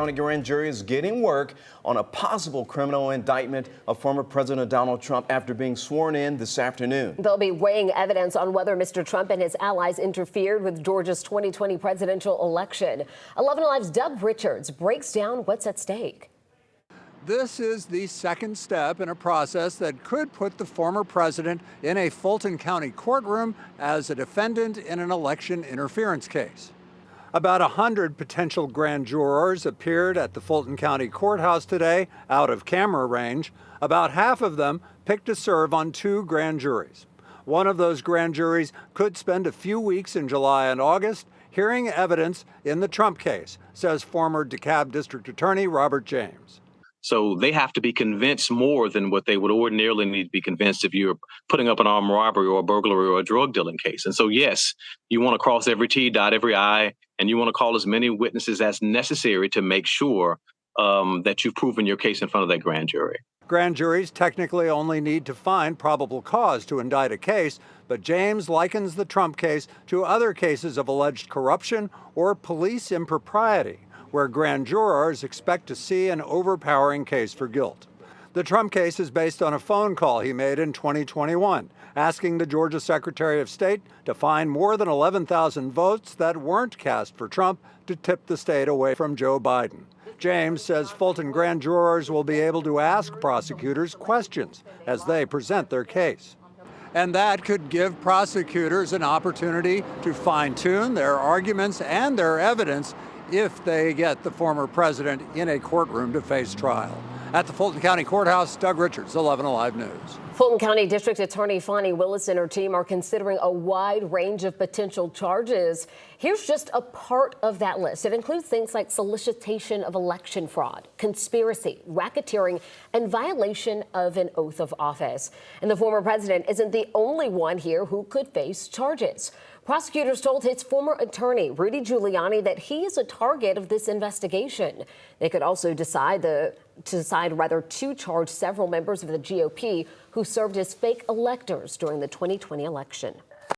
County grand jury is getting work on a possible criminal indictment of former President Donald Trump after being sworn in this afternoon. They'll be weighing evidence on whether Mr. Trump and his allies interfered with Georgia's 2020 presidential election. 11 Alive's Doug Richards breaks down what's at stake. This is the second step in a process that could put the former president in a Fulton County courtroom as a defendant in an election interference case. About 100 potential grand jurors appeared at the Fulton County Courthouse today, out of camera range. About half of them picked to serve on 2 grand juries. One of those grand juries could spend a few weeks in July and August hearing evidence in the Trump case, says former DeKalb District Attorney Robert James. So they have to be convinced more than what they would ordinarily need to be convinced if you're putting up an armed robbery or a burglary or a drug dealing case. And so, yes, you want to cross every T, dot every I, and you want to call as many witnesses as necessary to make sure that you've proven your case in front of that grand jury. Grand juries technically only need to find probable cause to indict a case, but James likens the Trump case to other cases of alleged corruption or police impropriety, where grand jurors expect to see an overpowering case for guilt. The Trump case is based on a phone call he made in 2021, asking the Georgia Secretary of State to find more than 11,000 votes that weren't cast for Trump to tip the state away from Joe Biden. James says Fulton grand jurors will be able to ask prosecutors questions as they present their case. And that could give prosecutors an opportunity to fine-tune their arguments and their evidence if they get the former president in a courtroom to face trial. At the Fulton County Courthouse, Doug Richards, 11 Alive News. Fulton County District Attorney Fonnie Willis and her team are considering a wide range of potential charges. Here's just a part of that list. It includes things like solicitation of election fraud, conspiracy, racketeering, and violation of an oath of office. And the former president isn't the only one here who could face charges. Prosecutors told his former attorney, Rudy Giuliani, that he is a target of this investigation. They could also decide to charge several members of the GOP who served as fake electors during the 2020 election.